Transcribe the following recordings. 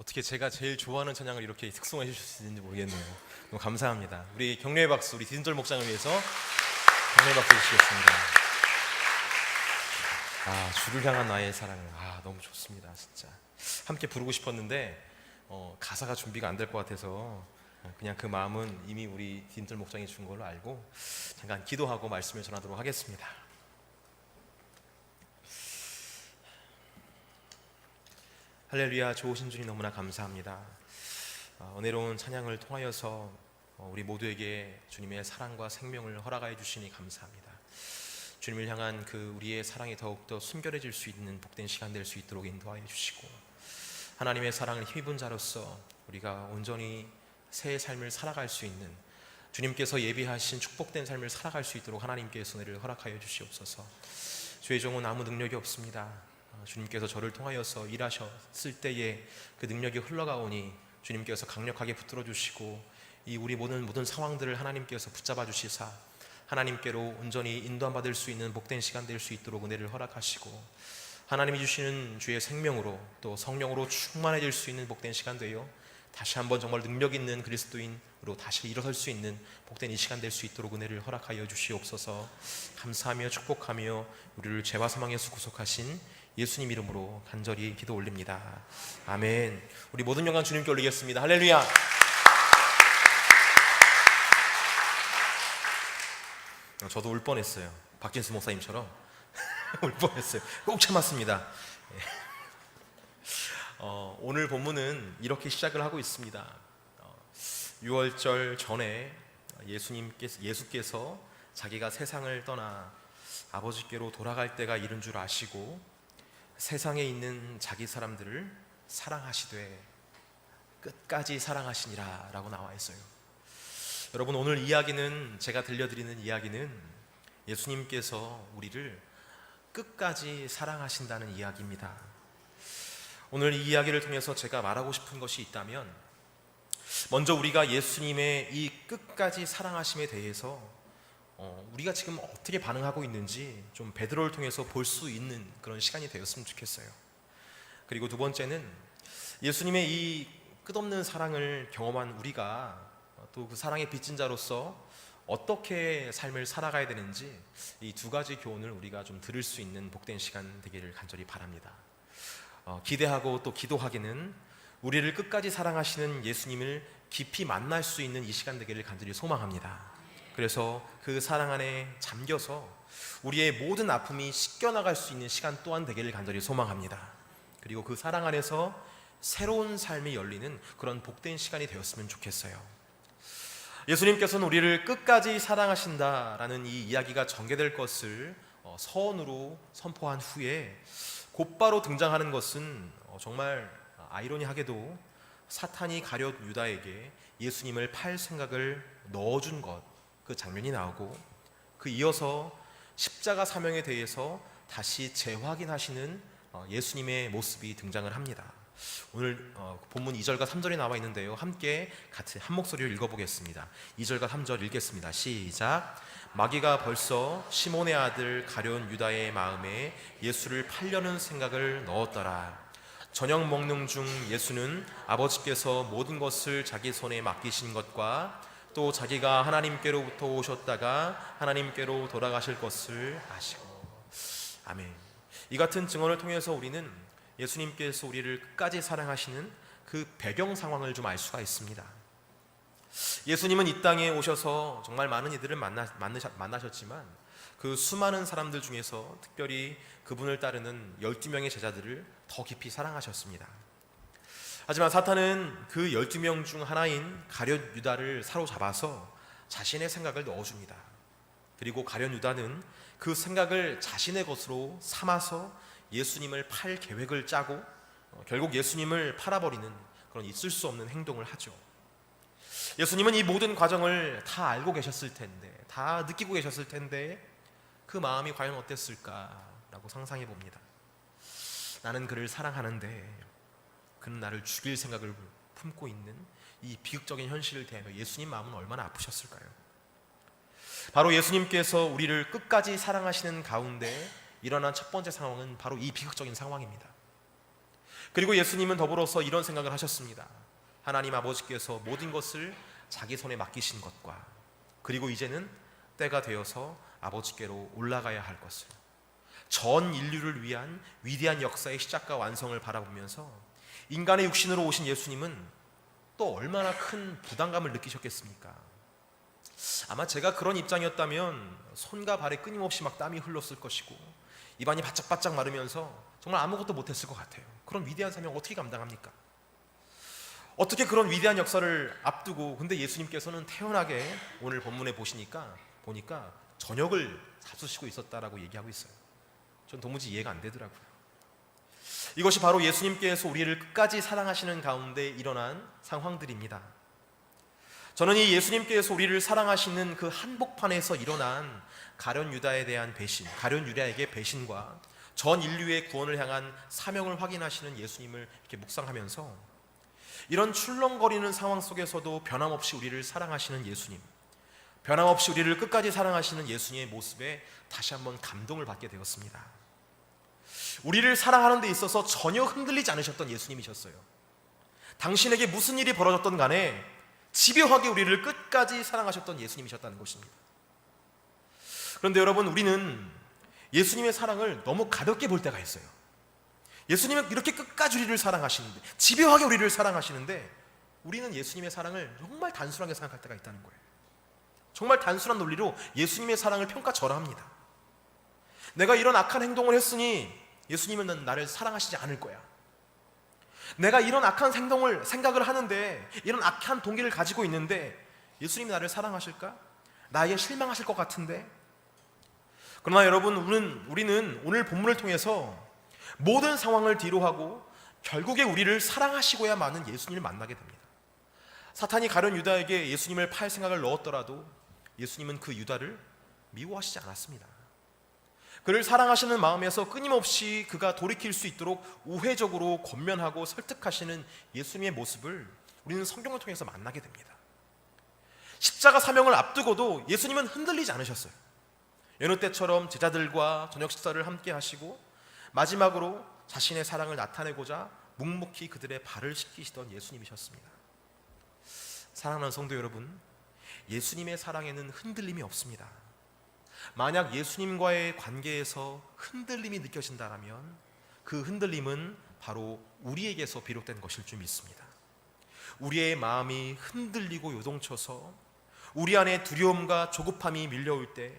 어떻게 제가 제일 좋아하는 찬양을 이렇게 특송해 주실 수 있는지 모르겠네요. 너무 감사합니다. 우리 격려의 박수, 우리 디진털 목장을 위해서 격려의 박수 주시겠습니다. 주를 향한 나의 사랑, 너무 좋습니다. 진짜 함께 부르고 싶었는데 가사가 준비가 안 될 것 같아서 그냥 그 마음은 이미 우리 디진털 목장이 준 걸로 알고 잠깐 기도하고 말씀을 전하도록 하겠습니다. 할렐루야. 좋으신 주님 너무나 감사합니다. 은혜로운 찬양을 통하여서 우리 모두에게 주님의 사랑과 생명을 허락하여 주시니 감사합니다. 주님을 향한 그 우리의 사랑이 더욱더 순결해질 수 있는 복된 시간 될 수 있도록 인도하여 주시고, 하나님의 사랑을 힘입은 자로서 우리가 온전히 새 삶을 살아갈 수 있는, 주님께서 예비하신 축복된 삶을 살아갈 수 있도록 하나님께서 은혜를 허락하여 주시옵소서. 주의 종은 아무 능력이 없습니다. 주님께서 저를 통하여서 일하셨을 때에 그 능력이 흘러가오니 주님께서 강력하게 붙들어 주시고, 이 우리 모든 상황들을 하나님께서 붙잡아 주시사 하나님께로 온전히 인도받을 수 있는 복된 시간 될 수 있도록 은혜를 허락하시고, 하나님이 주시는 주의 생명으로 또 성령으로 충만해질 수 있는 복된 시간 되어 다시 한번 정말 능력 있는 그리스도인으로 다시 일어설 수 있는 복된 이 시간 될 수 있도록 은혜를 허락하여 주시옵소서. 감사하며 축복하며 우리를 죄와 사망에서 구속하신 예수님 이름으로 간절히 기도 올립니다. 아멘. 우리 모든 영광 주님께 올리겠습니다. 할렐루야. 저도 울 뻔했어요. 박진수 목사님처럼 울 뻔했어요. 꼭 참았습니다. 오늘 본문은 이렇게 시작을 하고 있습니다. 6월절 전에 예수께서 자기가 세상을 떠나 아버지께로 돌아갈 때가 이른 줄 아시고 세상에 있는 자기 사람들을 사랑하시되 끝까지 사랑하시니라 라고 나와 있어요. 여러분, 오늘 이야기는, 제가 들려드리는 이야기는 예수님께서 우리를 끝까지 사랑하신다는 이야기입니다. 오늘 이 이야기를 통해서 제가 말하고 싶은 것이 있다면, 먼저 우리가 예수님의 이 끝까지 사랑하심에 대해서 우리가 지금 어떻게 반응하고 있는지 좀 베드로를 통해서 볼 수 있는 그런 시간이 되었으면 좋겠어요. 그리고 두 번째는 예수님의 이 끝없는 사랑을 경험한 우리가 또 그 사랑의 빚진 자로서 어떻게 삶을 살아가야 되는지, 이 두 가지 교훈을 우리가 좀 들을 수 있는 복된 시간 되기를 간절히 바랍니다. 기대하고 또 기도하기는 우리를 끝까지 사랑하시는 예수님을 깊이 만날 수 있는 이 시간 되기를 간절히 소망합니다. 그래서 그 사랑 안에 잠겨서 우리의 모든 아픔이 씻겨나갈 수 있는 시간 또한 되기를 간절히 소망합니다. 그리고 그 사랑 안에서 새로운 삶이 열리는 그런 복된 시간이 되었으면 좋겠어요. 예수님께서는 우리를 끝까지 사랑하신다라는 이 이야기가 전개될 것을 서원으로 선포한 후에 곧바로 등장하는 것은 정말 아이러니하게도 사탄이 가룟 유다에게 예수님을 팔 생각을 넣어준 것, 그 장면이 나오고, 그 이어서 십자가 사명에 대해서 다시 재확인하시는 예수님의 모습이 등장을 합니다. 오늘 본문 2절과 3절이 나와 있는데요, 함께 같이 한 목소리로 읽어보겠습니다. 2절과 3절 읽겠습니다. 시작. 마귀가 벌써 시몬의 아들 가룟 유다의 마음에 예수를 팔려는 생각을 넣었더라. 저녁 먹는 중 예수는 아버지께서 모든 것을 자기 손에 맡기신 것과 또 자기가 하나님께로부터 오셨다가 하나님께로 돌아가실 것을 아시고. 아멘. 이 같은 증언을 통해서 우리는 예수님께서 우리를 끝까지 사랑하시는 그 배경 상황을 좀 알 수가 있습니다. 예수님은 이 땅에 오셔서 정말 많은 이들을 만나셨지만 그 수많은 사람들 중에서 특별히 그분을 따르는 12명의 제자들을 더 깊이 사랑하셨습니다. 하지만 사탄은 그 12명 중 하나인 가룟 유다를 사로잡아서 자신의 생각을 넣어줍니다. 그리고 가룟 유다는 그 생각을 자신의 것으로 삼아서 예수님을 팔 계획을 짜고 결국 예수님을 팔아버리는 그런 있을 수 없는 행동을 하죠. 예수님은 이 모든 과정을 다 알고 계셨을 텐데, 다 느끼고 계셨을 텐데 그 마음이 과연 어땠을까라고 상상해 봅니다. 나는 그를 사랑하는데 그는 나를 죽일 생각을 품고 있는 이 비극적인 현실을 대하여 예수님 마음은 얼마나 아프셨을까요? 바로 예수님께서 우리를 끝까지 사랑하시는 가운데 일어난 첫 번째 상황은 바로 이 비극적인 상황입니다. 그리고 예수님은 더불어서 이런 생각을 하셨습니다. 하나님 아버지께서 모든 것을 자기 손에 맡기신 것과 그리고 이제는 때가 되어서 아버지께로 올라가야 할 것을, 전 인류를 위한 위대한 역사의 시작과 완성을 바라보면서 인간의 육신으로 오신 예수님은 또 얼마나 큰 부담감을 느끼셨겠습니까? 아마 제가 그런 입장이었다면 손과 발에 끊임없이 막 땀이 흘렀을 것이고 입안이 바짝바짝 마르면서 정말 아무것도 못했을 것 같아요. 그런 위대한 사명 어떻게 감당합니까? 어떻게 그런 위대한 역사를 앞두고, 근데 예수님께서는 태연하게 오늘 본문에 보니까 저녁을 잡수시고 있었다라고 얘기하고 있어요. 전 도무지 이해가 안 되더라고요. 이것이 바로 예수님께서 우리를 끝까지 사랑하시는 가운데 일어난 상황들입니다. 저는 이 예수님께서 우리를 사랑하시는 그 한복판에서 일어난 가룟 유다에 대한 배신, 가룟 유다에게 배신과 전 인류의 구원을 향한 사명을 확인하시는 예수님을 이렇게 묵상하면서 이런 출렁거리는 상황 속에서도 변함없이 우리를 사랑하시는 예수님, 변함없이 우리를 끝까지 사랑하시는 예수님의 모습에 다시 한번 감동을 받게 되었습니다. 우리를 사랑하는 데 있어서 전혀 흔들리지 않으셨던 예수님이셨어요. 당신에게 무슨 일이 벌어졌던 간에 집요하게 우리를 끝까지 사랑하셨던 예수님이셨다는 것입니다. 그런데 여러분, 우리는 예수님의 사랑을 너무 가볍게 볼 때가 있어요. 예수님은 이렇게 끝까지 우리를 사랑하시는데, 집요하게 우리를 사랑하시는데, 우리는 예수님의 사랑을 정말 단순하게 생각할 때가 있다는 거예요. 정말 단순한 논리로 예수님의 사랑을 평가절하합니다. 내가 이런 악한 행동을 했으니 예수님은 나를 사랑하시지 않을 거야. 내가 이런 악한 생각을 하는데, 이런 악한 동기를 가지고 있는데 예수님이 나를 사랑하실까? 나에게 실망하실 것 같은데. 그러나 여러분, 우리는 오늘 본문을 통해서 모든 상황을 뒤로하고 결국에 우리를 사랑하시고야 마는 예수님을 만나게 됩니다. 사탄이 가룟 유다에게 예수님을 팔 생각을 넣었더라도 예수님은 그 유다를 미워하시지 않았습니다. 그를 사랑하시는 마음에서 끊임없이 그가 돌이킬 수 있도록 우회적으로 권면하고 설득하시는 예수님의 모습을 우리는 성경을 통해서 만나게 됩니다. 십자가 사명을 앞두고도 예수님은 흔들리지 않으셨어요. 여느 때처럼 제자들과 저녁 식사를 함께 하시고 마지막으로 자신의 사랑을 나타내고자 묵묵히 그들의 발을 씻기시던 예수님이셨습니다. 사랑하는 성도 여러분, 예수님의 사랑에는 흔들림이 없습니다. 만약 예수님과의 관계에서 흔들림이 느껴진다면 그 흔들림은 바로 우리에게서 비롯된 것일 줄 믿습니다. 우리의 마음이 흔들리고 요동쳐서 우리 안에 두려움과 조급함이 밀려올 때,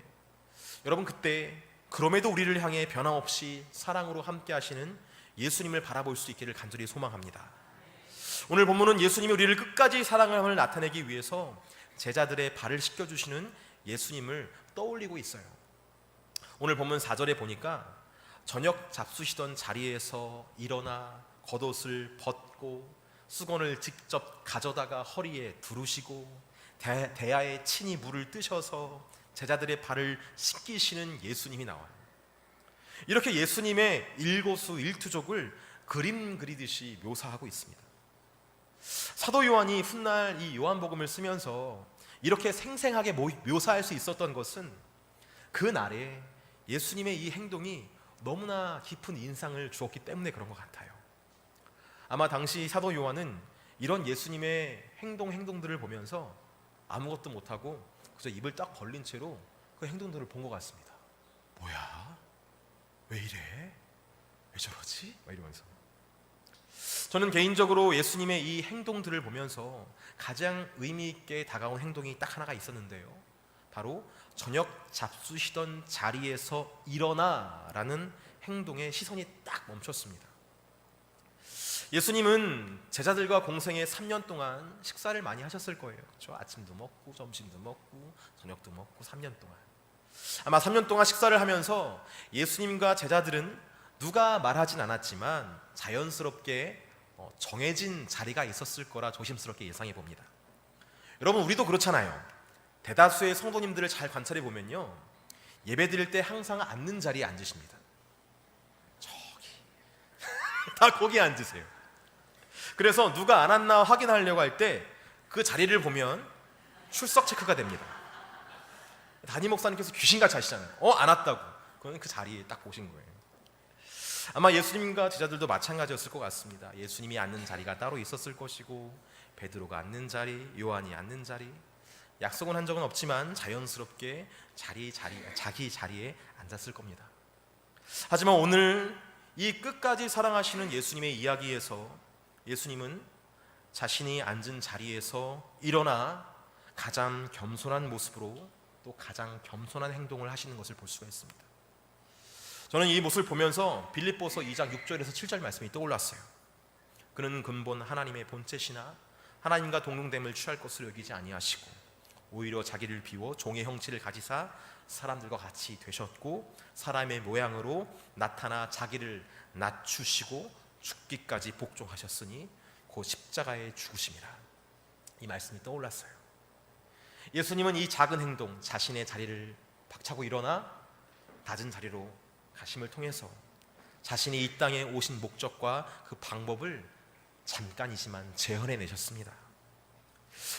여러분, 그때 그럼에도 우리를 향해 변함없이 사랑으로 함께 하시는 예수님을 바라볼 수 있기를 간절히 소망합니다. 오늘 본문은 예수님이 우리를 끝까지 사랑함을 나타내기 위해서 제자들의 발을 씻겨주시는 예수님을 떠올리고 있어요. 오늘 본문 4절에 보니까 저녁 잡수시던 자리에서 일어나 겉옷을 벗고 수건을 직접 가져다가 허리에 두르시고 대야에 친히 물을 뜨셔서 제자들의 발을 씻기시는 예수님이 나와요. 이렇게 예수님의 일거수 일투족을 그림 그리듯이 묘사하고 있습니다. 사도 요한이 훗날 이 요한복음을 쓰면서 이렇게 생생하게 묘사할 수 있었던 것은 그 날에 예수님의 이 행동이 너무나 깊은 인상을 주었기 때문에 그런 것 같아요. 아마 당시 사도 요한은 이런 예수님의 행동들을 보면서 아무것도 못하고 그저 입을 딱 벌린 채로 그 행동들을 본 것 같습니다. 뭐야? 왜 이래? 왜 저러지? 막 이러면서. 저는 개인적으로 예수님의 이 행동들을 보면서 가장 의미 있게 다가온 행동이 딱 하나가 있었는데요, 바로 저녁 잡수시던 자리에서 일어나라는 행동에 시선이 딱 멈췄습니다. 예수님은 제자들과 공생애 3년 동안 식사를 많이 하셨을 거예요. 그렇죠? 아침도 먹고 점심도 먹고 저녁도 먹고 3년 동안. 아마 3년 동안 식사를 하면서 예수님과 제자들은 누가 말하진 않았지만 자연스럽게 정해진 자리가 있었을 거라 조심스럽게 예상해 봅니다. 여러분, 우리도 그렇잖아요. 대다수의 성도님들을 잘 관찰해 보면요, 예배 드릴 때 항상 앉는 자리에 앉으십니다. 저기 다 거기에 앉으세요. 그래서 누가 안 왔나 확인하려고 할 때 그 자리를 보면 출석 체크가 됩니다. 담임 목사님께서 귀신같이 하시잖아요. 안 왔다고. 그건 그 자리에 딱 보신 거예요. 아마 예수님과 제자들도 마찬가지였을 것 같습니다. 예수님이 앉는 자리가 따로 있었을 것이고, 베드로가 앉는 자리, 요한이 앉는 자리, 약속은 한 적은 없지만 자연스럽게 자기 자리에 앉았을 겁니다. 하지만 오늘 이 끝까지 사랑하시는 예수님의 이야기에서 예수님은 자신이 앉은 자리에서 일어나 가장 겸손한 모습으로 또 가장 겸손한 행동을 하시는 것을 볼 수가 있습니다. 저는 이 모습을 보면서 빌립보서 2장 6절에서 7절 말씀이 떠올랐어요. 그는 근본 하나님의 본체시나 하나님과 동등됨을 취할 것으로 여기지 아니하시고 오히려 자기를 비워 종의 형체를 가지사 사람들과 같이 되셨고 사람의 모양으로 나타나 자기를 낮추시고 죽기까지 복종하셨으니 곧 십자가에 죽으심이라. 이 말씀이 떠올랐어요. 예수님은 이 작은 행동, 자신의 자리를 박차고 일어나 낮은 자리로 가심을 통해서 자신이 이 땅에 오신 목적과 그 방법을 잠깐이지만 재현해내셨습니다.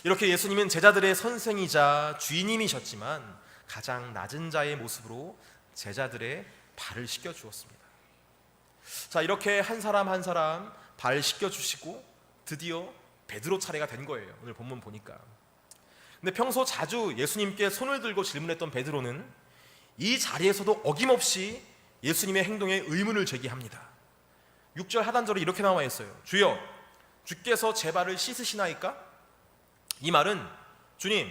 이렇게 예수님은 제자들의 선생이자 주인님이셨지만 가장 낮은 자의 모습으로 제자들의 발을 씻겨주었습니다. 자, 이렇게 한 사람 한 사람 발 씻겨주시고 드디어 베드로 차례가 된 거예요. 오늘 본문 보니까. 근데 평소 자주 예수님께 손을 들고 질문했던 베드로는 이 자리에서도 어김없이 예수님의 행동에 의문을 제기합니다. 6절 하단절에 이렇게 나와 있어요. 주여, 주께서 제 발을 씻으시나이까? 이 말은 주님,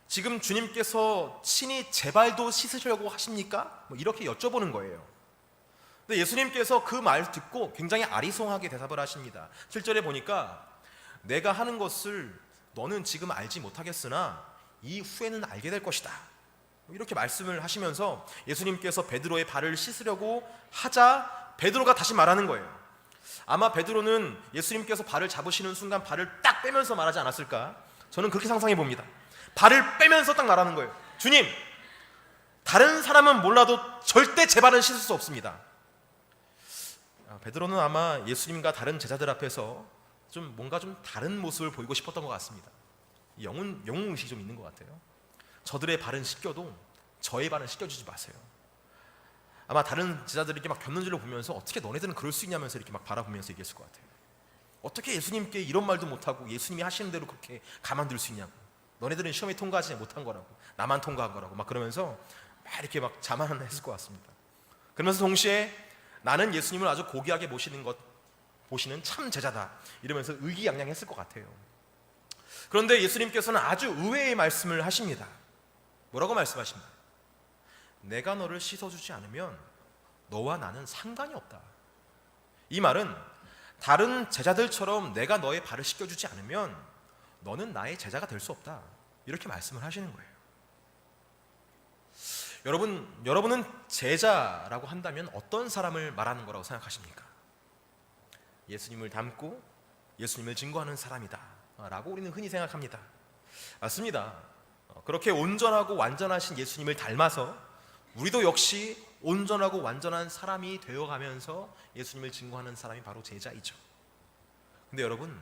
지금 주님께서 친히 제 발도 씻으시려고 하십니까? 이렇게 여쭤보는 거예요. 근데 예수님께서 그 말 듣고 굉장히 아리송하게 대답을 하십니다. 7절에 보니까 내가 하는 것을 너는 지금 알지 못하겠으나 이후에는 알게 될 것이다. 이렇게 말씀을 하시면서 예수님께서 베드로의 발을 씻으려고 하자 베드로가 다시 말하는 거예요. 아마 베드로는 예수님께서 발을 잡으시는 순간 발을 딱 빼면서 말하지 않았을까? 저는 그렇게 상상해 봅니다. 발을 빼면서 딱 말하는 거예요. 주님, 다른 사람은 몰라도 절대 제 발은 씻을 수 없습니다. 베드로는 아마 예수님과 다른 제자들 앞에서 뭔가 다른 모습을 보이고 싶었던 것 같습니다. 영웅의식이 좀 있는 것 같아요. 저들의 발은 씻겨도 저의 발은 씻겨주지 마세요. 아마 다른 제자들이 이렇게 막 겪는지를 보면서 어떻게 너네들은 그럴 수 있냐면서 이렇게 막 바라보면서 얘기했을 것 같아요. 어떻게 예수님께 이런 말도 못하고 예수님이 하시는 대로 그렇게 가만둘 수 있냐고. 너네들은 시험에 통과하지 못한 거라고, 나만 통과한 거라고 막 그러면서 막 이렇게 막 자만을 했을 것 같습니다. 그러면서 동시에 나는 예수님을 아주 고귀하게 보시는 참 제자다 이러면서 의기양양했을 것 같아요. 그런데 예수님께서는 아주 의외의 말씀을 하십니다. 뭐라고 말씀하십니까? 내가 너를 씻어주지 않으면 너와 나는 상관이 없다. 이 말은 다른 제자들처럼 내가 너의 발을 씻겨주지 않으면 너는 나의 제자가 될 수 없다. 이렇게 말씀을 하시는 거예요. 여러분은 제자라고 한다면 어떤 사람을 말하는 거라고 생각하십니까? 예수님을 닮고 예수님을 증거하는 사람이다 라고 우리는 흔히 생각합니다. 맞습니다. 그렇게 온전하고 완전하신 예수님을 닮아서 우리도 역시 온전하고 완전한 사람이 되어가면서 예수님을 증거하는 사람이 바로 제자이죠. 근데 여러분,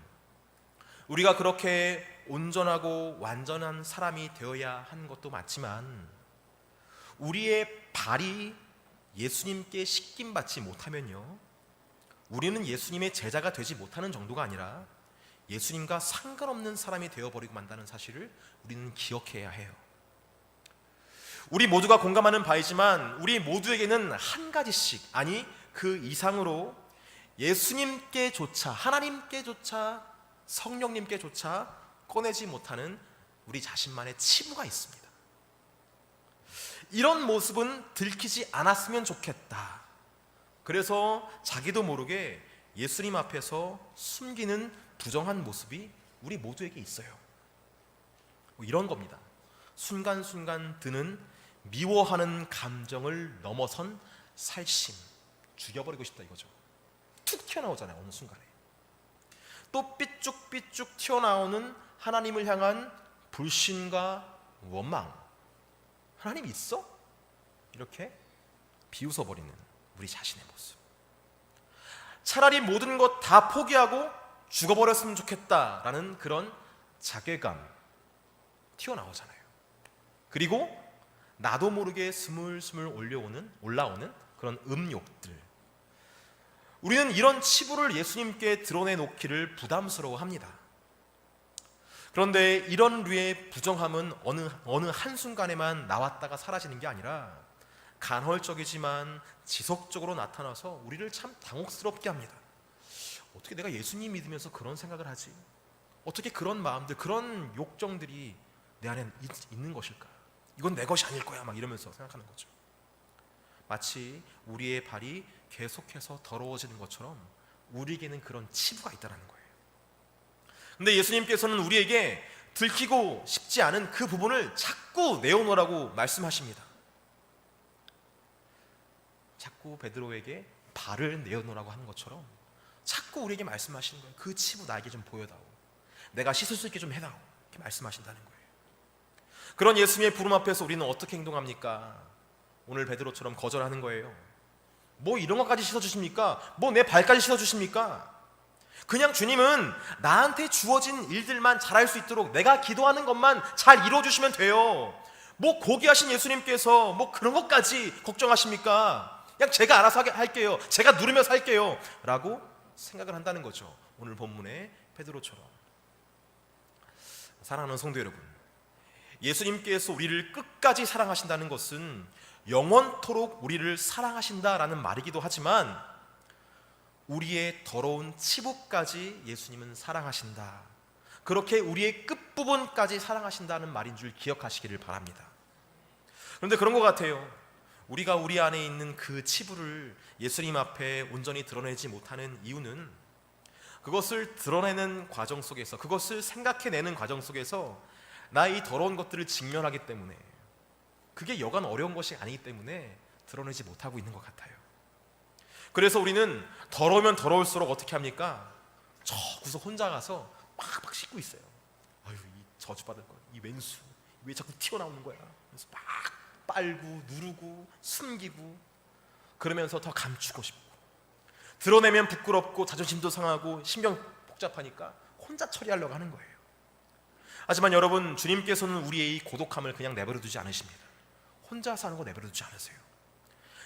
우리가 그렇게 온전하고 완전한 사람이 되어야 하는 것도 맞지만 우리의 발이 예수님께 씻김받지 못하면요, 우리는 예수님의 제자가 되지 못하는 정도가 아니라 예수님과 상관없는 사람이 되어버리고 만다는 사실을 우리는 기억해야 해요. 우리 모두가 공감하는 바이지만 우리 모두에게는 한 가지씩, 아니 그 이상으로 예수님께조차, 하나님께조차, 성령님께조차 꺼내지 못하는 우리 자신만의 치부가 있습니다. 이런 모습은 들키지 않았으면 좋겠다. 그래서 자기도 모르게 예수님 앞에서 숨기는 부정한 모습이 우리 모두에게 있어요. 이런 겁니다. 순간순간 드는 미워하는 감정을 넘어선 살심, 죽여버리고 싶다 이거죠. 툭 튀어나오잖아요, 어느 순간에. 또 삐쭉삐쭉 튀어나오는 하나님을 향한 불신과 원망. 하나님 있어? 이렇게 비웃어버리는 우리 자신의 모습. 차라리 모든 것 다 포기하고 죽어버렸으면 좋겠다라는 그런 자괴감 튀어나오잖아요. 그리고 나도 모르게 스물스물 올라오는 그런 음욕들. 우리는 이런 치부를 예수님께 드러내놓기를 부담스러워합니다. 그런데 이런 류의 부정함은 어느 한순간에만 나왔다가 사라지는 게 아니라 간헐적이지만 지속적으로 나타나서 우리를 참 당혹스럽게 합니다. 어떻게 내가 예수님 믿으면서 그런 생각을 하지? 어떻게 그런 마음들, 그런 욕정들이 내 안에 있는 것일까? 이건 내 것이 아닐 거야 막 이러면서 생각하는 거죠. 마치 우리의 발이 계속해서 더러워지는 것처럼 우리에게는 그런 치부가 있다는 거예요. 근데 예수님께서는 우리에게 들키고 싶지 않은 그 부분을 자꾸 내어놓으라고 말씀하십니다. 자꾸 베드로에게 발을 내어놓으라고 하는 것처럼 자꾸 우리에게 말씀하시는 거예요. 그 치부 나에게 좀 보여다오, 내가 씻을 수 있게 좀 해다오, 이렇게 말씀하신다는 거예요. 그런 예수님의 부름 앞에서 우리는 어떻게 행동합니까? 오늘 베드로처럼 거절하는 거예요. 뭐 이런 것까지 씻어주십니까? 뭐 내 발까지 씻어주십니까? 그냥 주님은 나한테 주어진 일들만 잘할 수 있도록 내가 기도하는 것만 잘 이루어주시면 돼요. 뭐 고귀하신 예수님께서 뭐 그런 것까지 걱정하십니까? 그냥 제가 알아서 할게요, 제가 누르며 살게요 라고 생각을 한다는 거죠. 오늘 본문의 베드로처럼. 사랑하는 성도 여러분, 예수님께서 우리를 끝까지 사랑하신다는 것은 영원토록 우리를 사랑하신다라는 말이기도 하지만 우리의 더러운 치부까지 예수님은 사랑하신다, 그렇게 우리의 끝부분까지 사랑하신다는 말인 줄 기억하시기를 바랍니다. 그런데 그런 것 같아요. 우리가 우리 안에 있는 그 치부를 예수님 앞에 온전히 드러내지 못하는 이유는 그것을 드러내는 과정 속에서, 그것을 생각해내는 과정 속에서 나 이 더러운 것들을 직면하기 때문에, 그게 여간 어려운 것이 아니기 때문에 드러내지 못하고 있는 것 같아요. 그래서 우리는 더러우면 더러울수록 어떻게 합니까? 저 구석 혼자 가서 막 씻고 있어요. 아유, 이 저주받을 거, 이 왼수 왜 자꾸 튀어나오는 거야? 그래서 막 빨고 누르고 숨기고, 그러면서 더 감추고 싶고, 드러내면 부끄럽고 자존심도 상하고 신경 복잡하니까 혼자 처리하려고 하는 거예요. 하지만 여러분, 주님께서는 우리의 이 고독함을 그냥 내버려 두지 않으십니다. 혼자 사는 거 내버려 두지 않으세요.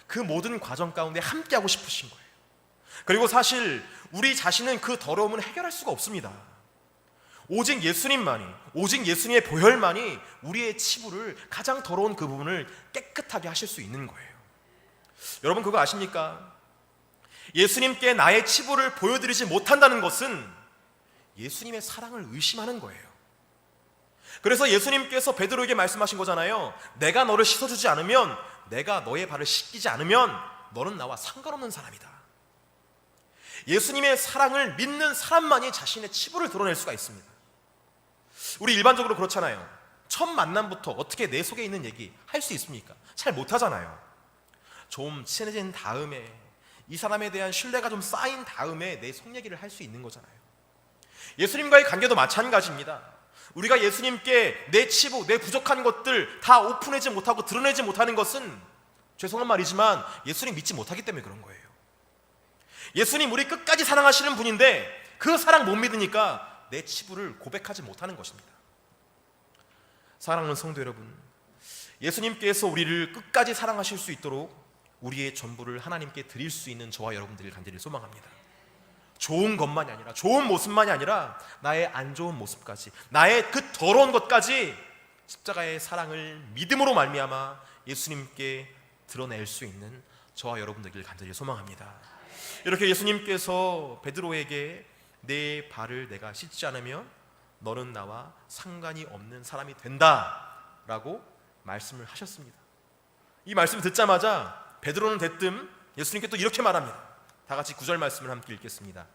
그 모든 과정 가운데 함께하고 싶으신 거예요. 그리고 사실 우리 자신은 그 더러움을 해결할 수가 없습니다. 오직 예수님만이, 오직 예수님의 보혈만이 우리의 치부를, 가장 더러운 그 부분을 깨끗하게 하실 수 있는 거예요. 여러분, 그거 아십니까? 예수님께 나의 치부를 보여드리지 못한다는 것은 예수님의 사랑을 의심하는 거예요. 그래서 예수님께서 베드로에게 말씀하신 거잖아요. 내가 너를 씻어주지 않으면, 내가 너의 발을 씻기지 않으면 너는 나와 상관없는 사람이다. 예수님의 사랑을 믿는 사람만이 자신의 치부를 드러낼 수가 있습니다. 우리 일반적으로 그렇잖아요. 첫 만남부터 어떻게 내 속에 있는 얘기 할 수 있습니까? 잘 못하잖아요. 좀 친해진 다음에, 이 사람에 대한 신뢰가 좀 쌓인 다음에 내 속 얘기를 할 수 있는 거잖아요. 예수님과의 관계도 마찬가지입니다. 우리가 예수님께 내 치부, 내 부족한 것들 다 오픈하지 못하고 드러내지 못하는 것은, 죄송한 말이지만, 예수님 믿지 못하기 때문에 그런 거예요. 예수님 우리 끝까지 사랑하시는 분인데 그 사랑 못 믿으니까 내 치부를 고백하지 못하는 것입니다. 사랑하는 성도 여러분, 예수님께서 우리를 끝까지 사랑하실 수 있도록 우리의 전부를 하나님께 드릴 수 있는 저와 여러분들을 간절히 소망합니다. 좋은 것만이 아니라, 좋은 모습만이 아니라 나의 안 좋은 모습까지, 나의 그 더러운 것까지 십자가의 사랑을 믿음으로 말미암아 예수님께 드러낼 수 있는 저와 여러분들을 간절히 소망합니다. 이렇게 예수님께서 베드로에게 내 발을 내가 씻지 않으면 너는 나와 상관이 없는 사람이 된다라고 말씀을 하셨습니다. 이 말씀을 듣자마자 베드로는 대뜸 예수님께 또 이렇게 말합니다. 다 같이 9절 말씀을 함께 읽겠습니다.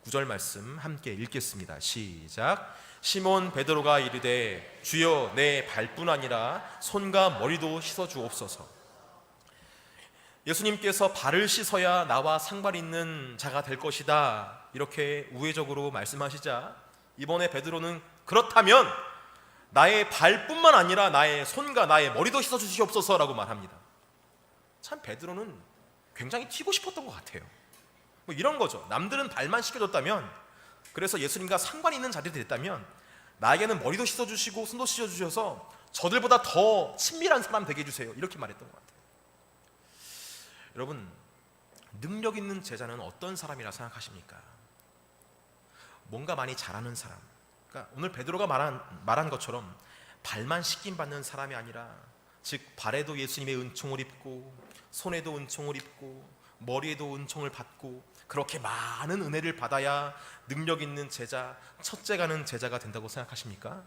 9절 말씀 함께 읽겠습니다. 시작. 시몬 베드로가 이르되 주여, 내 발뿐 아니라 손과 머리도 씻어 주옵소서. 예수님께서 발을 씻어야 나와 상관 있는 자가 될 것이다, 이렇게 우회적으로 말씀하시자 이번에 베드로는 그렇다면 나의 발뿐만 아니라 나의 손과 나의 머리도 씻어 주시옵소서라고 말합니다. 참 베드로는 굉장히 튀고 싶었던 것 같아요. 뭐 이런 거죠. 남들은 발만 씻겨줬다면, 그래서 예수님과 상관 있는 자리가 됐다면 나에게는 머리도 씻어주시고 손도 씻어주셔서 저들보다 더 친밀한 사람 되게 해주세요, 이렇게 말했던 것 같아요. 여러분, 능력 있는 제자는 어떤 사람이라 생각하십니까? 뭔가 많이 잘하는 사람. 그러니까 오늘 베드로가 말한 것처럼 발만 씻김 받는 사람이 아니라, 즉 발에도 예수님의 은총을 입고 손에도 은총을 입고 머리에도 은총을 받고 그렇게 많은 은혜를 받아야 능력 있는 제자, 첫째 가는 제자가 된다고 생각하십니까?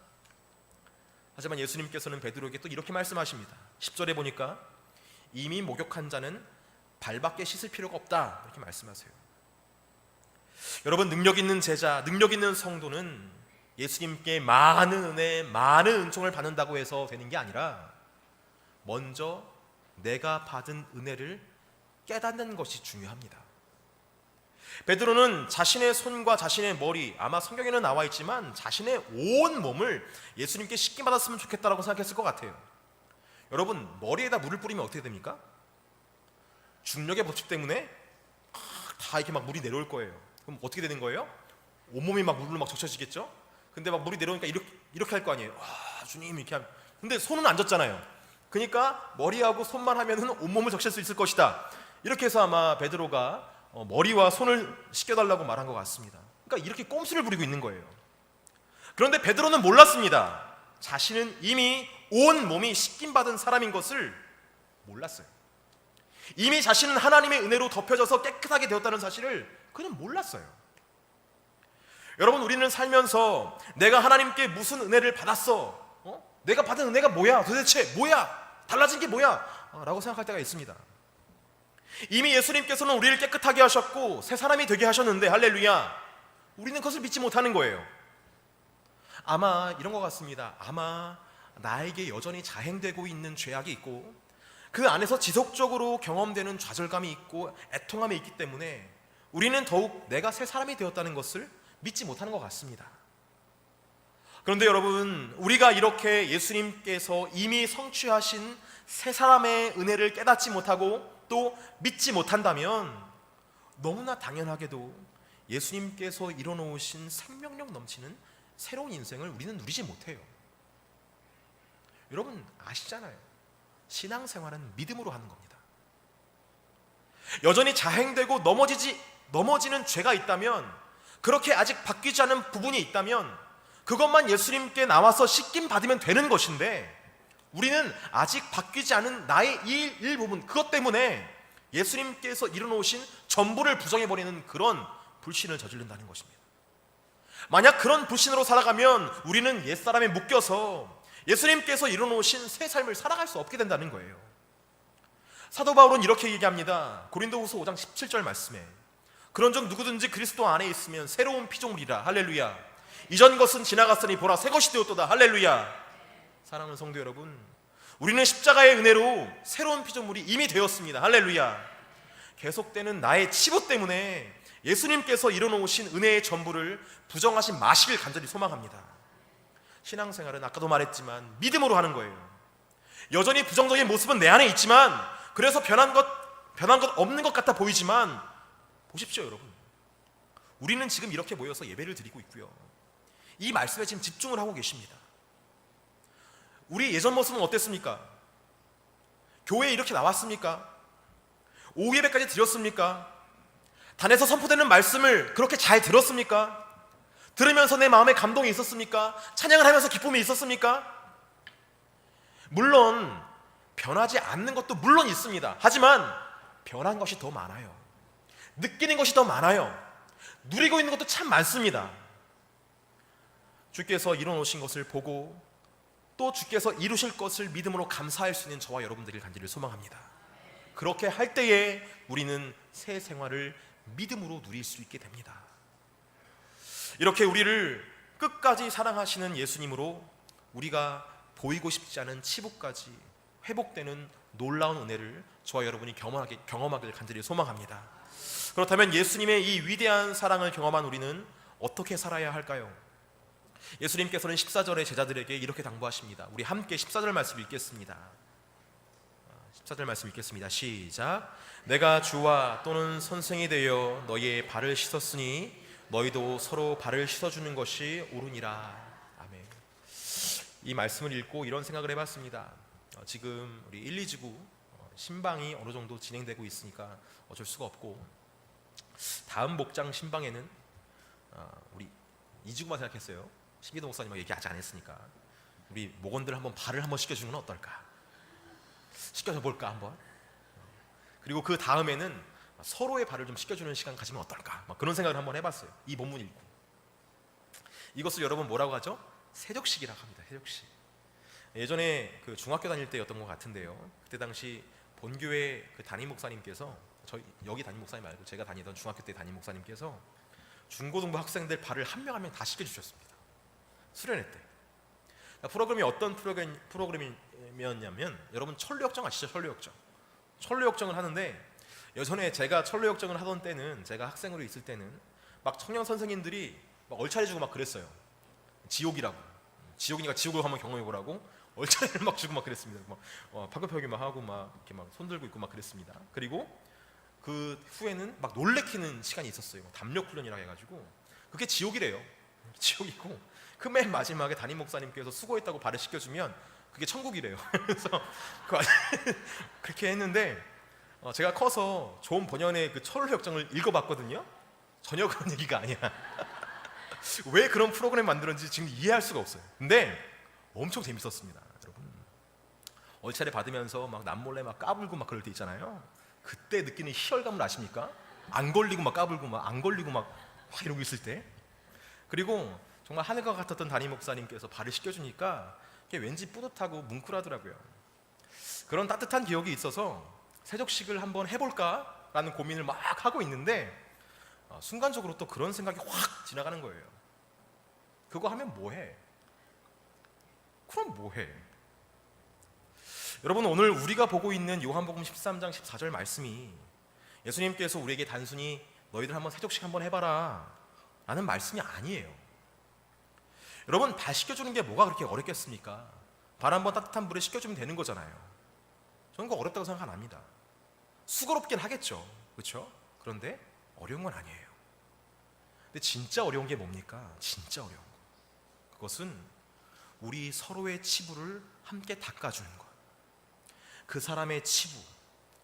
하지만 예수님께서는 베드로에게 또 이렇게 말씀하십니다. 10절에 보니까 이미 목욕한 자는 발밖에 씻을 필요가 없다, 이렇게 말씀하세요. 여러분, 능력 있는 제자, 능력 있는 성도는 예수님께 많은 은혜, 많은 은총을 받는다고 해서 되는 게 아니라 먼저 내가 받은 은혜를 깨닫는 것이 중요합니다. 베드로는 자신의 손과 자신의 머리, 아마 성경에는 나와 있지만 자신의 온 몸을 예수님께 씻김 받았으면 좋겠다라고 생각했을 것 같아요. 여러분, 머리에다 물을 뿌리면 어떻게 됩니까? 중력의 법칙 때문에 다 이렇게 막 물이 내려올 거예요. 그럼 어떻게 되는 거예요? 온몸이 막 물로 막 적셔지겠죠? 근데 막 물이 내려오니까 이렇게 할 거 아니에요. 주님, 이렇게 하면. 근데 손은 안 젖잖아요. 그러니까 머리하고 손만 하면은 온몸을 적실 수 있을 것이다. 이렇게 해서 아마 베드로가 머리와 손을 씻겨달라고 말한 것 같습니다. 그러니까 이렇게 꼼수를 부리고 있는 거예요. 그런데 베드로는 몰랐습니다. 자신은 이미 온 몸이 씻김받은 사람인 것을 몰랐어요. 이미 자신은 하나님의 은혜로 덮여져서 깨끗하게 되었다는 사실을 그는 몰랐어요. 여러분, 우리는 살면서 내가 하나님께 무슨 은혜를 받았어? 내가 받은 은혜가 뭐야? 도대체 뭐야? 달라진 게 뭐야? 라고 생각할 때가 있습니다. 이미 예수님께서는 우리를 깨끗하게 하셨고 새 사람이 되게 하셨는데, 할렐루야, 우리는 그것을 믿지 못하는 거예요. 아마 이런 것 같습니다. 아마 나에게 여전히 자행되고 있는 죄악이 있고 그 안에서 지속적으로 경험되는 좌절감이 있고 애통함이 있기 때문에 우리는 더욱 내가 새 사람이 되었다는 것을 믿지 못하는 것 같습니다. 그런데 여러분, 우리가 이렇게 예수님께서 이미 성취하신 새 사람의 은혜를 깨닫지 못하고 또 믿지 못한다면 너무나 당연하게도 예수님께서 이뤄놓으신 생명력 넘치는 새로운 인생을 우리는 누리지 못해요. 여러분 아시잖아요. 신앙생활은 믿음으로 하는 겁니다. 여전히 자행되고 넘어지는 죄가 있다면, 그렇게 아직 바뀌지 않은 부분이 있다면 그것만 예수님께 나와서 씻김 받으면 되는 것인데, 우리는 아직 바뀌지 않은 나의 이 일부분, 그것 때문에 예수님께서 이뤄놓으신 전부를 부정해버리는 그런 불신을 저지른다는 것입니다. 만약 그런 불신으로 살아가면 우리는 옛사람에 묶여서 예수님께서 이뤄놓으신 새 삶을 살아갈 수 없게 된다는 거예요. 사도 바울은 이렇게 얘기합니다. 고린도후서 5장 17절 말씀에, 그런즉 누구든지 그리스도 안에 있으면 새로운 피조물이라. 할렐루야. 이전 것은 지나갔으니 보라 새 것이 되었도다. 할렐루야. 사랑하는 성도 여러분, 우리는 십자가의 은혜로 새로운 피조물이 이미 되었습니다. 할렐루야. 계속되는 나의 치부 때문에 예수님께서 이뤄놓으신 은혜의 전부를 부정하지 마시길 간절히 소망합니다. 신앙생활은 아까도 말했지만 믿음으로 하는 거예요. 여전히 부정적인 모습은 내 안에 있지만, 그래서 변한 것 없는 것 같아 보이지만, 보십시오 여러분, 우리는 지금 이렇게 모여서 예배를 드리고 있고요, 이 말씀에 지금 집중을 하고 계십니다. 우리 예전 모습은 어땠습니까? 교회에 이렇게 나왔습니까? 오후 예배까지 드렸습니까? 단에서 선포되는 말씀을 그렇게 잘 들었습니까? 들으면서 내 마음에 감동이 있었습니까? 찬양을 하면서 기쁨이 있었습니까? 물론 변하지 않는 것도 물론 있습니다. 하지만 변한 것이 더 많아요. 느끼는 것이 더 많아요. 누리고 있는 것도 참 많습니다. 주께서 이뤄놓으신 것을 보고 또 주께서 이루실 것을 믿음으로 감사할 수 있는 저와 여러분들이 간절히 소망합니다. 그렇게 할 때에 우리는 새 생활을 믿음으로 누릴 수 있게 됩니다. 이렇게 우리를 끝까지 사랑하시는 예수님으로 우리가 보이고 싶지 않은 치부까지 회복되는 놀라운 은혜를 저와 여러분이 경험하길 간절히 소망합니다. 그렇다면 예수님의 이 위대한 사랑을 경험한 우리는 어떻게 살아야 할까요? 예수님께서는 14절에 제자들에게 이렇게 당부하십니다. 우리 함께 14절 말씀 읽겠습니다. 14절 말씀 읽겠습니다. 시작. 내가 주와 또는 선생이 되어 너희의 발을 씻었으니 너희도 서로 발을 씻어주는 것이 옳으니라. 아멘. 이 말씀을 읽고 이런 생각을 해봤습니다. 지금 우리 1, 2지구 신방이 어느 정도 진행되고 있으니까 어쩔 수가 없고, 다음 목장 신방에는 우리 이주구만 생각했어요. 신기도 목사님하고 얘기 아직 안 했으니까 우리 목원들 한번 발을 한번 씻겨주는 건 어떨까? 씻겨줘 볼까 한번. 그리고 그 다음에는 서로의 발을 좀 씻겨주는 시간 가지면 어떨까? 막 그런 생각을 한번 해봤어요. 이 본문 읽고. 이것을 여러분 뭐라고 하죠? 세족식이라고 합니다. 세족식. 예전에 그 중학교 다닐 때였던 것 같은데요. 그때 당시 본교회 그 담임 목사님께서, 저희 여기 담임 목사님 말고 제가 다니던 중학교 때 담임 목사님께서 중고등부 학생들 발을 한 명 한 명 다 씻겨주셨습니다. 수련회 때. 프로그램이 어떤 프로그램이었냐면, 여러분 천루역정 아시죠? 천루역정을 하는데, 예전에 제가 천루역정을 하던 때는, 제가 학생으로 있을 때는 막 청년 선생님들이 막 얼차려 주고 막 그랬어요. 지옥이라고. 지옥이니까 지옥을 한번 경험해 보라고 얼차려를 막 주고 막 그랬습니다. 막 파급하기 막 하고 막 이렇게 막 손들고 있고 막 그랬습니다. 그리고 그 후에는 막 놀래키는 시간이 있었어요. 담력 훈련이라고 해가지고 그게 지옥이래요. 지옥이고, 그 맨 마지막에 담임 목사님께서 수고했다고 발을 씻겨주면 그게 천국이래요. 그래서 그렇게 했는데, 제가 커서 좋은 번연의 그 천루역정을 읽어봤거든요. 전혀 그런 얘기가 아니야. 왜 그런 프로그램 만들었는지 지금 이해할 수가 없어요. 근데 엄청 재밌었습니다, 여러분. 얼차례 받으면서 막 남몰래 막 까불고 막 그럴 때 있잖아요. 그때 느끼는 희열감을 아십니까? 안 걸리고 막 까불고 막 안 걸리고 막 이러고 있을 때. 그리고 정말 하늘과 같았던 담임 목사님께서 발을 씻겨주니까 그게 왠지 뿌듯하고 뭉클하더라고요. 그런 따뜻한 기억이 있어서 세족식을 한번 해볼까라는 고민을 막 하고 있는데, 순간적으로 또 그런 생각이 확 지나가는 거예요. 그거 하면 뭐해? 그럼 뭐해? 여러분, 오늘 우리가 보고 있는 요한복음 13장 14절 말씀이 예수님께서 우리에게 단순히 너희들 한번 세족식 한번 해봐라 라는 말씀이 아니에요. 여러분, 발 씻겨주는 게 뭐가 그렇게 어렵겠습니까? 발 한번 따뜻한 물에 씻겨주면 되는 거잖아요. 저는 그거 어렵다고 생각 안 합니다. 수고롭긴 하겠죠, 그렇죠? 그런데 어려운 건 아니에요. 근데 진짜 어려운 게 뭡니까? 진짜 어려운 거, 그것은 우리 서로의 치부를 함께 닦아주는 것. 그 사람의 치부,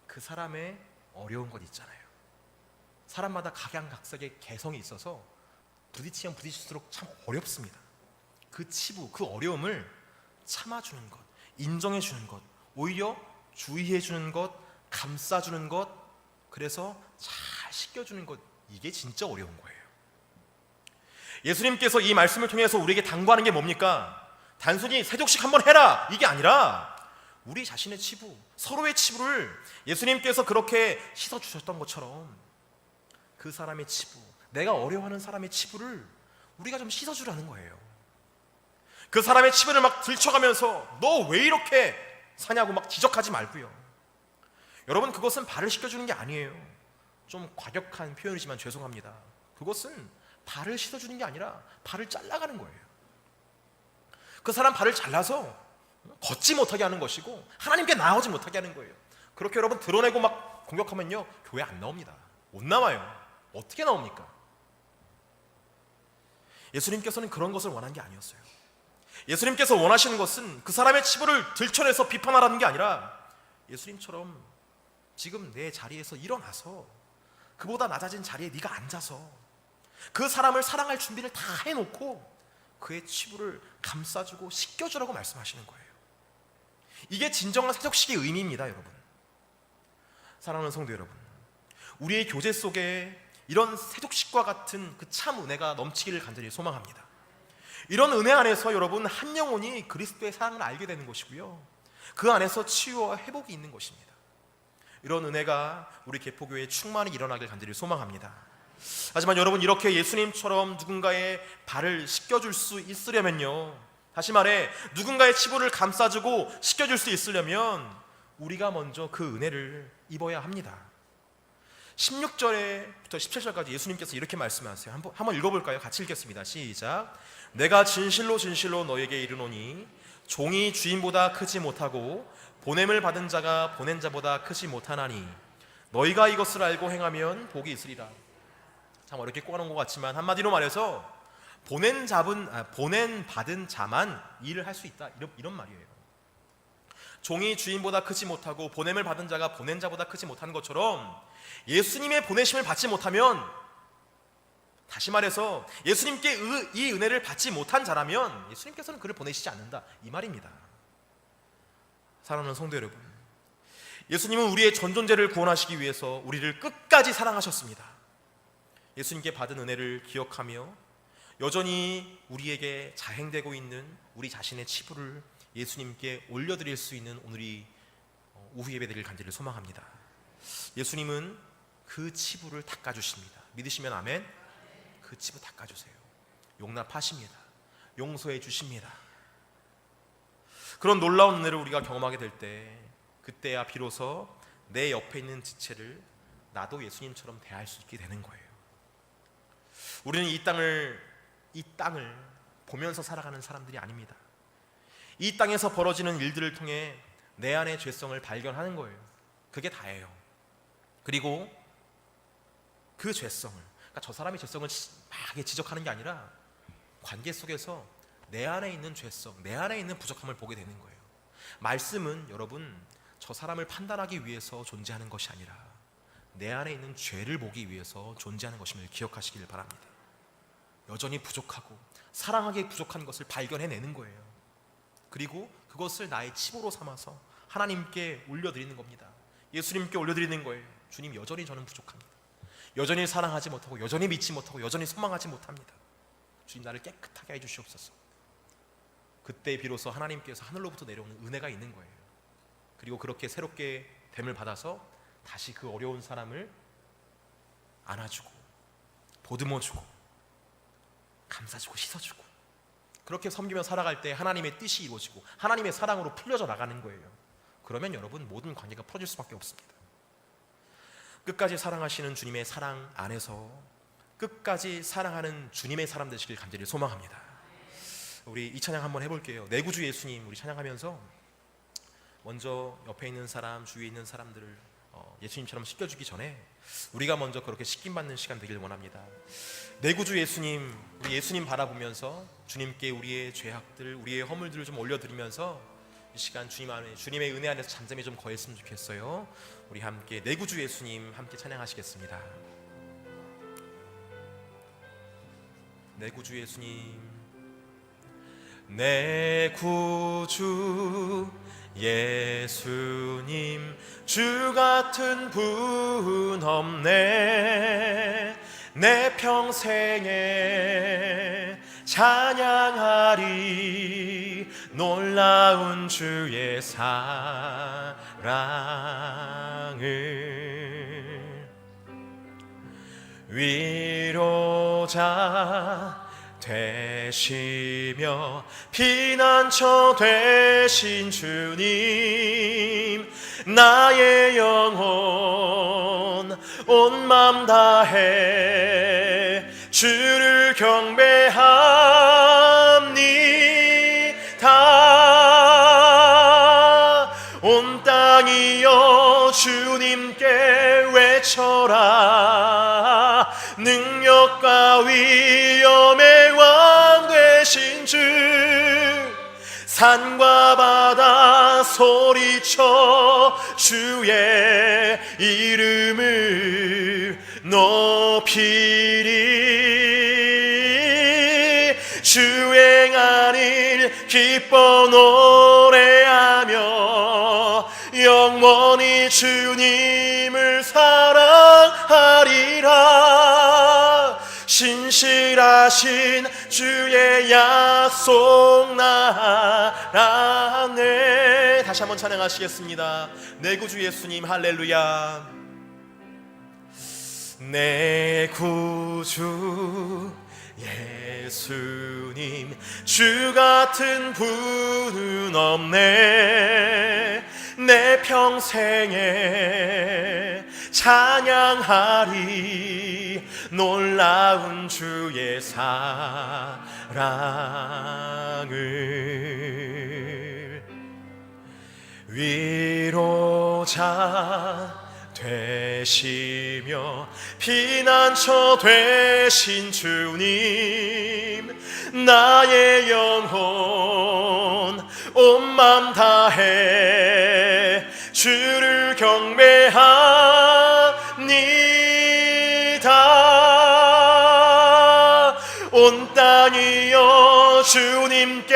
그 사람의 어려운 것 있잖아요. 사람마다 각양각색의 개성이 있어서 부딪히면 부딪힐수록 참 어렵습니다. 그 치부, 그 어려움을 참아주는 것, 인정해주는 것, 오히려 주의해주는 것, 감싸주는 것, 그래서 잘 씻겨주는 것, 이게 진짜 어려운 거예요. 예수님께서 이 말씀을 통해서 우리에게 당부하는 게 뭡니까? 단순히 세족식 한번 해라, 이게 아니라 우리 자신의 치부, 서로의 치부를 예수님께서 그렇게 씻어주셨던 것처럼 그 사람의 치부, 내가 어려워하는 사람의 치부를 우리가 좀 씻어주라는 거예요. 그 사람의 치부를 막 들춰가면서 너 왜 이렇게 사냐고 막 지적하지 말고요. 여러분, 그것은 발을 씻겨주는 게 아니에요. 좀 과격한 표현이지만 죄송합니다. 그것은 발을 씻어주는 게 아니라 발을 잘라가는 거예요. 그 사람 발을 잘라서 걷지 못하게 하는 것이고 하나님께 나아오지 못하게 하는 거예요. 그렇게 여러분 드러내고 막 공격하면요, 교회 안 나옵니다. 못 나와요. 어떻게 나옵니까? 예수님께서는 그런 것을 원한 게 아니었어요. 예수님께서 원하시는 것은 그 사람의 치부를 들춰내서 비판하라는 게 아니라, 예수님처럼 지금 내 자리에서 일어나서 그보다 낮아진 자리에 네가 앉아서 그 사람을 사랑할 준비를 다 해놓고 그의 치부를 감싸주고 씻겨주라고 말씀하시는 거예요. 이게 진정한 세족식의 의미입니다, 여러분. 사랑하는 성도 여러분, 우리의 교제 속에 이런 세족식과 같은 그 참 은혜가 넘치기를 간절히 소망합니다. 이런 은혜 안에서 여러분, 한 영혼이 그리스도의 사랑을 알게 되는 것이고요, 그 안에서 치유와 회복이 있는 것입니다. 이런 은혜가 우리 개포교회에 충만히 일어나길 간절히 소망합니다. 하지만 여러분, 이렇게 예수님처럼 누군가의 발을 씻겨줄 수 있으려면요, 다시 말해 누군가의 치부를 감싸주고 씻겨줄 수 있으려면 우리가 먼저 그 은혜를 입어야 합니다. 16절부터 17절까지 예수님께서 이렇게 말씀하세요. 한번 읽어볼까요? 같이 읽겠습니다. 시작. 내가 진실로 진실로 너에게 이르노니 종이 주인보다 크지 못하고 보냄을 받은 자가 보낸 자보다 크지 못하나니 너희가 이것을 알고 행하면 복이 있으리라. 참 어렵게 꼬아놓은 것 같지만 한마디로 말해서 보낸 받은 자만 일을 할 수 있다, 이런 말이에요. 종이 주인보다 크지 못하고 보냄을 받은 자가 보낸 자보다 크지 못한 것처럼 예수님의 보내심을 받지 못하면, 다시 말해서 예수님께 이 은혜를 받지 못한 자라면 예수님께서는 그를 보내시지 않는다, 이 말입니다. 사랑하는 성도 여러분, 예수님은 우리의 전 존재를 구원하시기 위해서 우리를 끝까지 사랑하셨습니다. 예수님께 받은 은혜를 기억하며 여전히 우리에게 자행되고 있는 우리 자신의 치부를 예수님께 올려드릴 수 있는 오늘이 오후 예배드릴 간절히 소망합니다. 예수님은 그 치부를 닦아주십니다. 믿으시면 아멘. 그 치부 닦아주세요. 용납하십니다. 용서해 주십니다. 그런 놀라운 은혜를 우리가 경험하게 될 때, 그때야 비로소 내 옆에 있는 지체를 나도 예수님처럼 대할 수 있게 되는 거예요. 우리는 이 땅을 보면서 살아가는 사람들이 아닙니다. 이 땅에서 벌어지는 일들을 통해 내 안의 죄성을 발견하는 거예요. 그게 다예요. 그리고 그 죄성을, 그러니까 저 사람의 죄성을 막 지적하는 게 아니라 관계 속에서 내 안에 있는 죄성, 내 안에 있는 부족함을 보게 되는 거예요. 말씀은 여러분, 저 사람을 판단하기 위해서 존재하는 것이 아니라 내 안에 있는 죄를 보기 위해서 존재하는 것임을 기억하시길 바랍니다. 여전히 부족하고 사랑하기에 부족한 것을 발견해내는 거예요. 그리고 그것을 나의 치부로 삼아서 하나님께 올려드리는 겁니다. 예수님께 올려드리는 거예요. 주님, 여전히 저는 부족합니다. 여전히 사랑하지 못하고, 여전히 믿지 못하고, 여전히 소망하지 못합니다. 주님, 나를 깨끗하게 해주시옵소서. 그때 비로소 하나님께서 하늘로부터 내려오는 은혜가 있는 거예요. 그리고 그렇게 새롭게 됨을 받아서 다시 그 어려운 사람을 안아주고 보듬어주고 감싸주고 씻어주고, 그렇게 섬기며 살아갈 때 하나님의 뜻이 이루어지고 하나님의 사랑으로 풀려져 나가는 거예요. 그러면 여러분, 모든 관계가 풀어질 수밖에 없습니다. 끝까지 사랑하시는 주님의 사랑 안에서 끝까지 사랑하는 주님의 사람 되시길 간절히 소망합니다. 우리 이 찬양 한번 해볼게요. 내 구주 예수님, 우리 찬양하면서 먼저 옆에 있는 사람, 주위에 있는 사람들을 예수님처럼 씻겨주기 전에 우리가 먼저 그렇게 씻김받는 시간 되길 원합니다. 내 구주 예수님, 우리 예수님 바라보면서 주님께 우리의 죄악들, 우리의 허물들을 좀 올려드리면서 이 시간 주님 안에, 주님의 은혜 안에서 잠잠히 좀 거했으면 좋겠어요. 우리 함께 내 구주 예수님 함께 찬양하시겠습니다. 내 구주 예수님, 내 구주 예수님, 주 같은 분 없네. 내 평생에 찬양하리 놀라운 주의 사랑을. 위로자 되시며 피난처 되신 주님, 나의 영혼 온 맘 다해 주를 경배합니다. 온 땅이여 주님께 외쳐라. 능력과 위엄의 왕 되신 주, 산과 바다 소리쳐 주의 이름을 높이리. 주행한 일 기뻐 노래하며 영원히 주님을 사랑하리라. 신실하신 주의 약속 나라네. 다시 한번 찬양하시겠습니다. 내 구주 예수님, 할렐루야. 내 구주 예수님, 주 같은 분은 없네. 내 평생에 찬양하리 놀라운 주의 사랑을. 위로자 되시며 피난처 되신 주님, 나의 영혼 온 맘 다해 경배합니다. 온 땅이여 주님께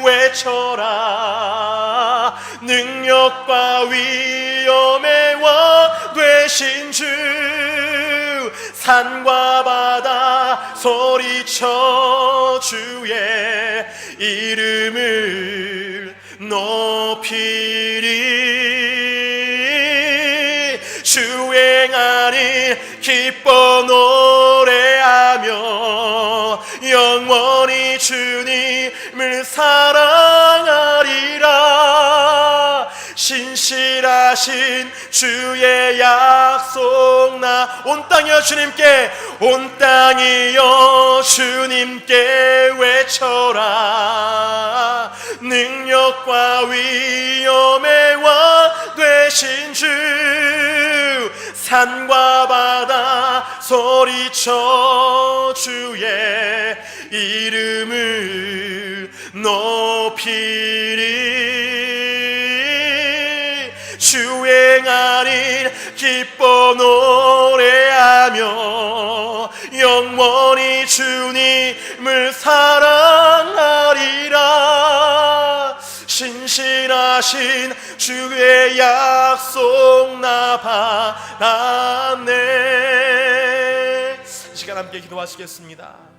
외쳐라. 능력과 위엄의 왕 되신 주, 산과 바다 소리쳐 주의 이름을 높이리. 주행하니 기뻐 노래하며 영원히 주님을 사랑하리라. 신실하신 주의 약속 나 온 땅이여 주님께, 온 땅이여 주님께 외쳐라. 능력과 위엄의 왕 되신 주, 산과 바다 소리쳐 주의 이름을 높이리. 주행하니 기뻐 노래하며 영원히 주님을 사랑하리라. 신실하신 주의 약속 나 받았네. 이 시간 함께 기도하시겠습니다.